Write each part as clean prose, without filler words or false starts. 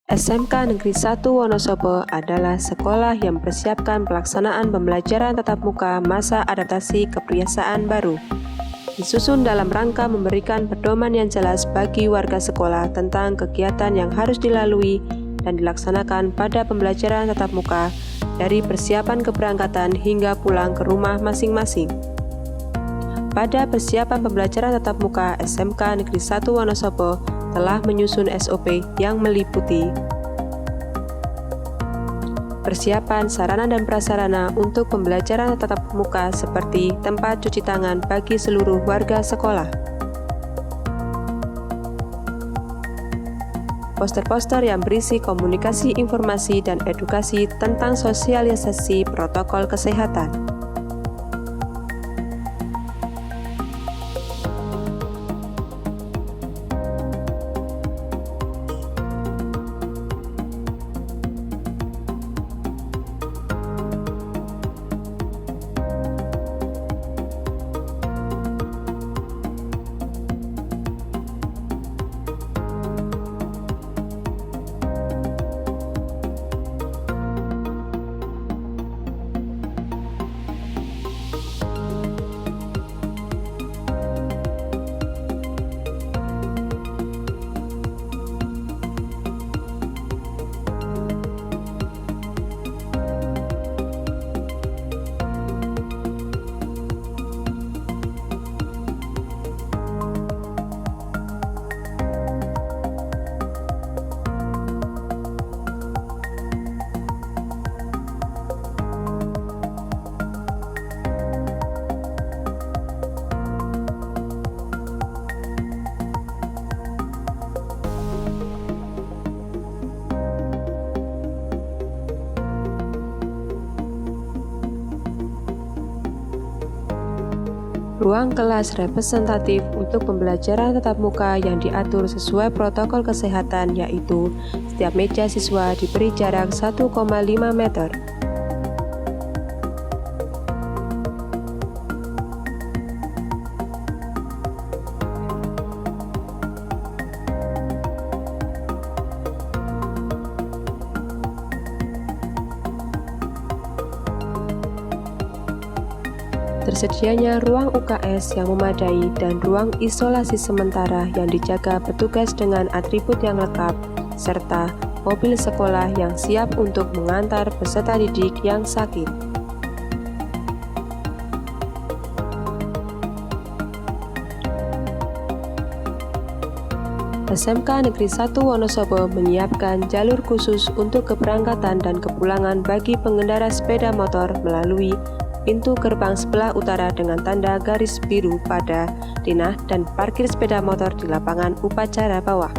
SMK Negeri 1 Wonosobo adalah sekolah yang mempersiapkan pelaksanaan pembelajaran tatap muka masa adaptasi kebiasaan baru. Disusun dalam rangka memberikan pedoman yang jelas bagi warga sekolah tentang kegiatan yang harus dilalui dan dilaksanakan pada pembelajaran tatap muka, dari persiapan keberangkatan hingga pulang ke rumah masing-masing. Pada persiapan pembelajaran tatap muka, SMK Negeri 1 Wonosobo telah menyusun SOP yang meliputi persiapan sarana dan prasarana untuk pembelajaran tatap muka seperti tempat cuci tangan bagi seluruh warga sekolah, poster-poster yang berisi komunikasi informasi dan edukasi tentang sosialisasi protokol kesehatan, ruang kelas representatif untuk pembelajaran tatap muka yang diatur sesuai protokol kesehatan, yaitu setiap meja siswa diberi jarak 1,5 meter. Tersedianya ruang UKS yang memadai dan ruang isolasi sementara yang dijaga petugas dengan atribut yang lengkap, serta mobil sekolah yang siap untuk mengantar peserta didik yang sakit. SMK Negeri 1 Wonosobo menyiapkan jalur khusus untuk keberangkatan dan kepulangan bagi pengendara sepeda motor melalui pintu gerbang sebelah utara dengan tanda garis biru pada denah dan parkir sepeda motor di lapangan upacara bawah.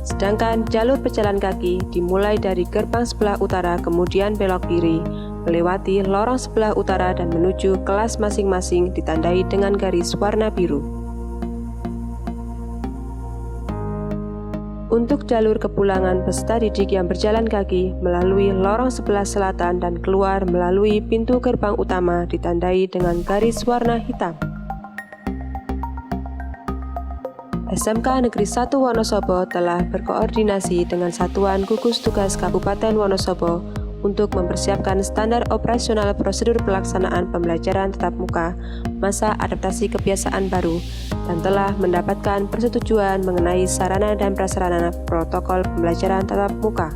Sedangkan jalur pejalan kaki dimulai dari gerbang sebelah utara kemudian belok kiri, melewati lorong sebelah utara dan menuju kelas masing-masing ditandai dengan garis warna biru. Untuk jalur kepulangan peserta didik yang berjalan kaki melalui lorong sebelah selatan dan keluar melalui pintu gerbang utama ditandai dengan garis warna hitam. SMK Negeri 1 Wonosobo telah berkoordinasi dengan Satuan Gugus Tugas Kabupaten Wonosobo untuk mempersiapkan standar operasional prosedur pelaksanaan pembelajaran tatap muka masa adaptasi kebiasaan baru dan telah mendapatkan persetujuan mengenai sarana dan prasarana protokol pembelajaran tatap muka.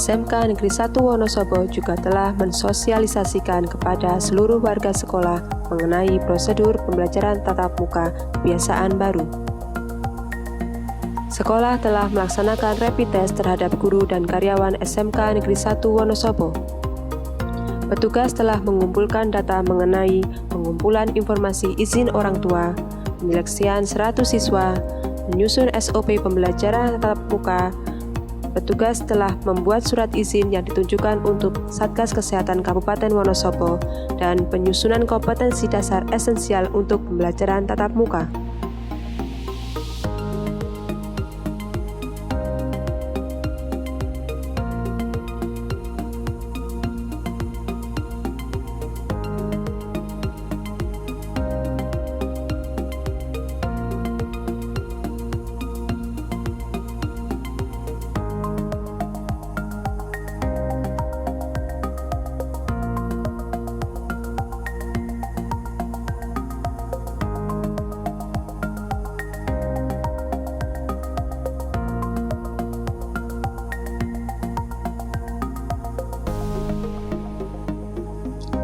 SMK Negeri 1 Wonosobo juga telah mensosialisasikan kepada seluruh warga sekolah mengenai prosedur pembelajaran tatap muka kebiasaan baru. Sekolah telah melaksanakan rapid test terhadap guru dan karyawan SMK Negeri 1 Wonosobo. Petugas telah mengumpulkan data mengenai pengumpulan informasi izin orang tua, penyeleksian 100 siswa, menyusun SOP pembelajaran tatap muka. Petugas telah membuat surat izin yang ditunjukkan untuk Satgas Kesehatan Kabupaten Wonosobo dan penyusunan kompetensi dasar esensial untuk pembelajaran tatap muka.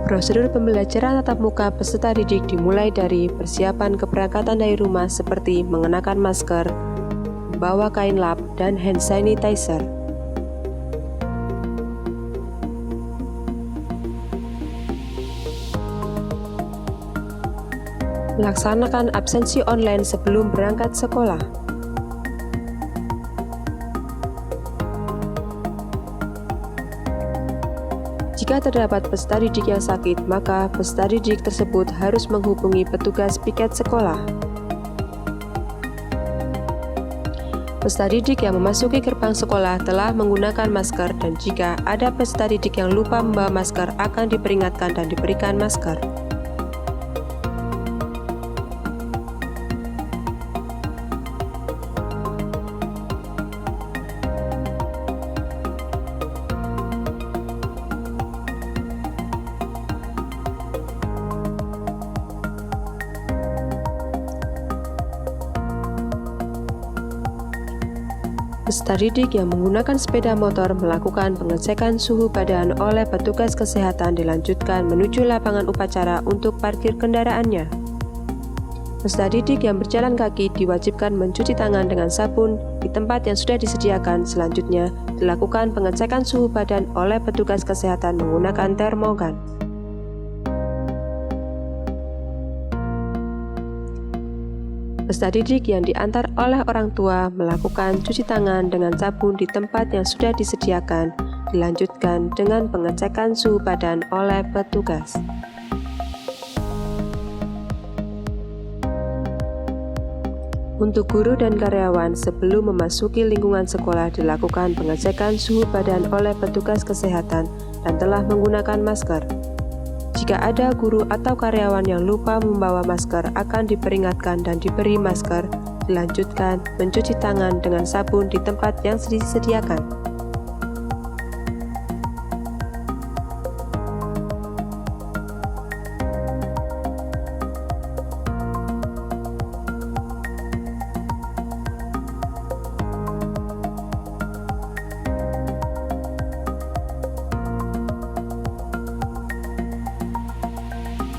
Prosedur pembelajaran tatap muka peserta didik dimulai dari persiapan keberangkatan dari rumah seperti mengenakan masker, membawa kain lap, dan hand sanitizer. Laksanakan absensi online sebelum berangkat sekolah. Jika terdapat peserta didik yang sakit, maka peserta didik tersebut harus menghubungi petugas piket sekolah. Peserta didik yang memasuki gerbang sekolah telah menggunakan masker, dan jika ada peserta didik yang lupa membawa masker akan diperingatkan dan diberikan masker. Peserta didik yang menggunakan sepeda motor melakukan pengecekan suhu badan oleh petugas kesehatan dilanjutkan menuju lapangan upacara untuk parkir kendaraannya. Peserta didik yang berjalan kaki diwajibkan mencuci tangan dengan sabun di tempat yang sudah disediakan. Selanjutnya, dilakukan pengecekan suhu badan oleh petugas kesehatan menggunakan termogan. Peserta didik yang diantar oleh orang tua melakukan cuci tangan dengan sabun di tempat yang sudah disediakan, dilanjutkan dengan pengecekan suhu badan oleh petugas. Untuk guru dan karyawan, sebelum memasuki lingkungan sekolah dilakukan pengecekan suhu badan oleh petugas kesehatan dan telah menggunakan masker. Jika ada guru atau karyawan yang lupa membawa masker akan diperingatkan dan diberi masker, dilanjutkan mencuci tangan dengan sabun di tempat yang disediakan.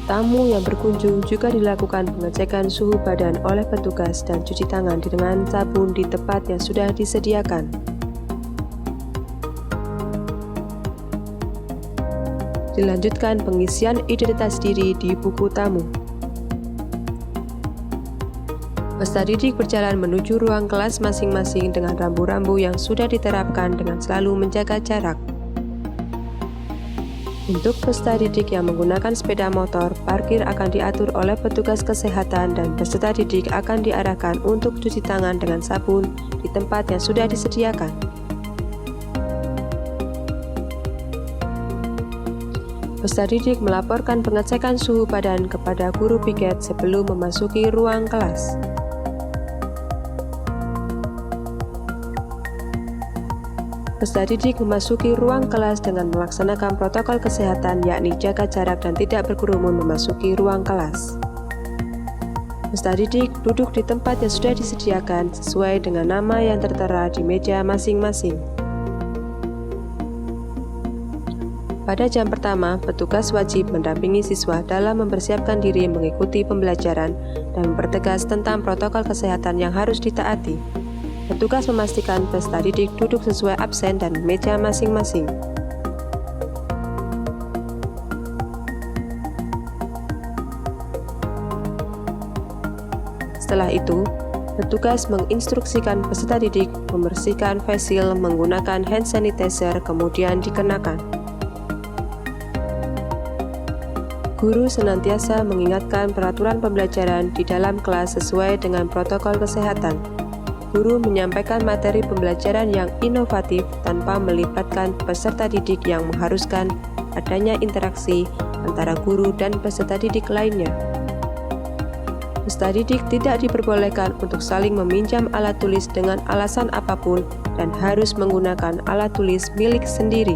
Tamu yang berkunjung juga dilakukan pengecekan suhu badan oleh petugas dan cuci tangan dengan sabun di tempat yang sudah disediakan. Dilanjutkan pengisian identitas diri di buku tamu. Peserta didik berjalan menuju ruang kelas masing-masing dengan rambu-rambu yang sudah diterapkan dengan selalu menjaga jarak. Untuk peserta didik yang menggunakan sepeda motor, parkir akan diatur oleh petugas kesehatan dan peserta didik akan diarahkan untuk cuci tangan dengan sabun di tempat yang sudah disediakan. Peserta didik melaporkan pengecekan suhu badan kepada guru piket sebelum memasuki ruang kelas. Peserta didik memasuki ruang kelas dengan melaksanakan protokol kesehatan yakni jaga jarak dan tidak berkerumun memasuki ruang kelas. Peserta didik duduk di tempat yang sudah disediakan sesuai dengan nama yang tertera di meja masing-masing. Pada jam pertama, petugas wajib mendampingi siswa dalam mempersiapkan diri mengikuti pembelajaran dan mempertegas tentang protokol kesehatan yang harus ditaati. Petugas memastikan peserta didik duduk sesuai absen dan meja masing-masing. Setelah itu, petugas menginstruksikan peserta didik membersihkan face shield menggunakan hand sanitizer kemudian dikenakan. Guru senantiasa mengingatkan peraturan pembelajaran di dalam kelas sesuai dengan protokol kesehatan. Guru menyampaikan materi pembelajaran yang inovatif tanpa melibatkan peserta didik yang mengharuskan adanya interaksi antara guru dan peserta didik lainnya. Peserta didik tidak diperbolehkan untuk saling meminjam alat tulis dengan alasan apapun dan harus menggunakan alat tulis milik sendiri.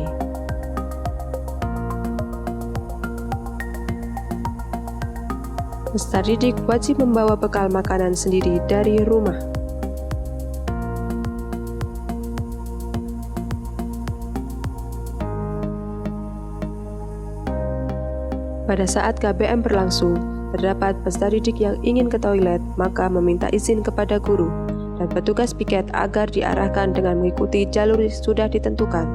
Peserta didik wajib membawa bekal makanan sendiri dari rumah. Pada saat KBM berlangsung, terdapat peserta didik yang ingin ke toilet, maka meminta izin kepada guru dan petugas piket agar diarahkan dengan mengikuti jalur yang sudah ditentukan.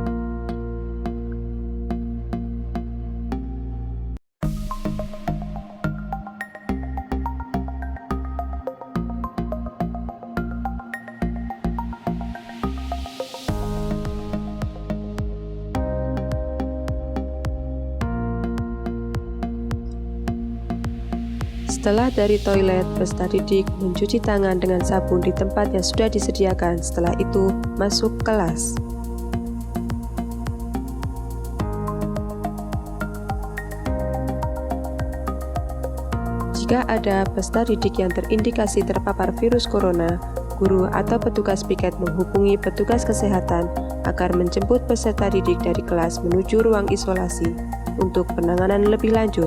Setelah dari toilet, peserta didik mencuci tangan dengan sabun di tempat yang sudah disediakan. Setelah itu, masuk kelas. Jika ada peserta didik yang terindikasi terpapar virus corona, guru atau petugas piket menghubungi petugas kesehatan agar menjemput peserta didik dari kelas menuju ruang isolasi untuk penanganan lebih lanjut.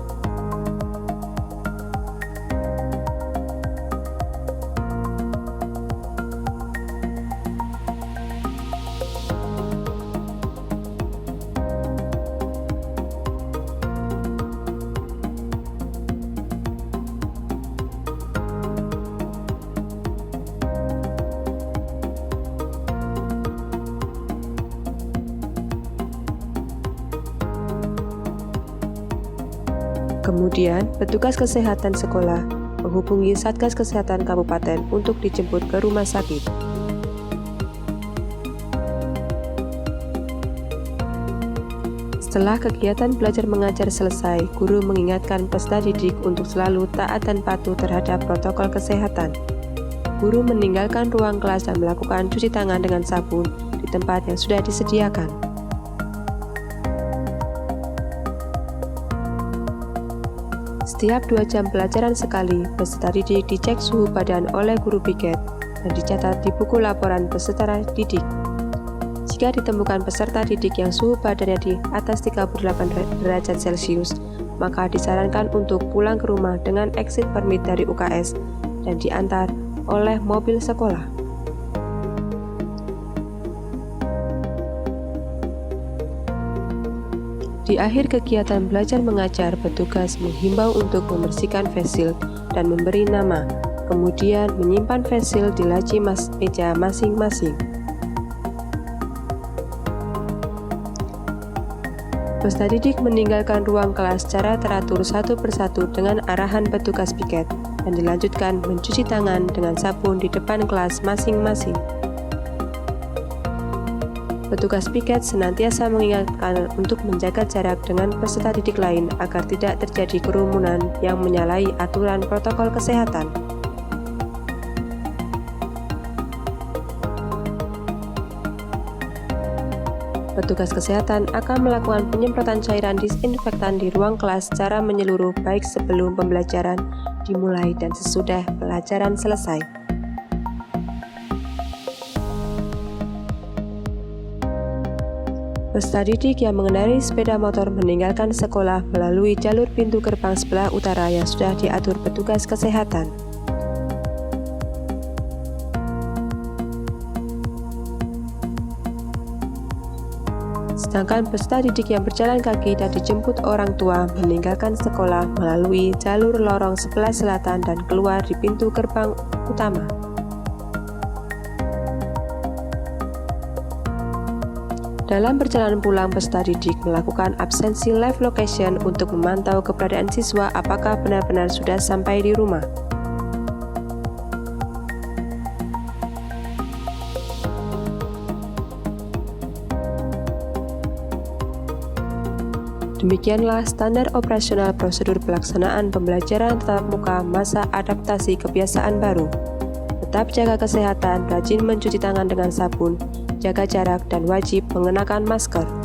Kemudian, petugas kesehatan sekolah menghubungi Satgas Kesehatan Kabupaten untuk dijemput ke rumah sakit. Setelah kegiatan belajar mengajar selesai, guru mengingatkan peserta didik untuk selalu taat dan patuh terhadap protokol kesehatan. Guru meninggalkan ruang kelas dan melakukan cuci tangan dengan sabun di tempat yang sudah disediakan. Setiap 2 jam pelajaran sekali, peserta didik dicek suhu badan oleh guru piket dan dicatat di buku laporan peserta didik. Jika ditemukan peserta didik yang suhu badannya di atas 38 derajat Celcius, maka disarankan untuk pulang ke rumah dengan exit permit dari UKS dan diantar oleh mobil sekolah. Di akhir kegiatan belajar mengajar, petugas menghimbau untuk membersihkan face shield dan memberi nama, kemudian menyimpan face shield di laci meja masing-masing. Peserta didik meninggalkan ruang kelas secara teratur satu persatu dengan arahan petugas piket dan dilanjutkan mencuci tangan dengan sabun di depan kelas masing-masing. Petugas piket senantiasa mengingatkan untuk menjaga jarak dengan peserta didik lain agar tidak terjadi kerumunan yang menyalahi aturan protokol kesehatan. Petugas kesehatan akan melakukan penyemprotan cairan disinfektan di ruang kelas secara menyeluruh baik sebelum pembelajaran dimulai dan sesudah pelajaran selesai. Peserta didik yang mengendarai sepeda motor meninggalkan sekolah melalui jalur pintu gerbang sebelah utara yang sudah diatur petugas kesehatan. Sedangkan peserta didik yang berjalan kaki dan dijemput orang tua meninggalkan sekolah melalui jalur lorong sebelah selatan dan keluar di pintu gerbang utama. Dalam perjalanan pulang, peserta didik melakukan absensi live location untuk memantau keberadaan siswa apakah benar-benar sudah sampai di rumah. Demikianlah standar operasional prosedur pelaksanaan pembelajaran tatap muka masa adaptasi kebiasaan baru. Tetap jaga kesehatan, rajin mencuci tangan dengan sabun, jaga jarak, dan wajib mengenakan masker.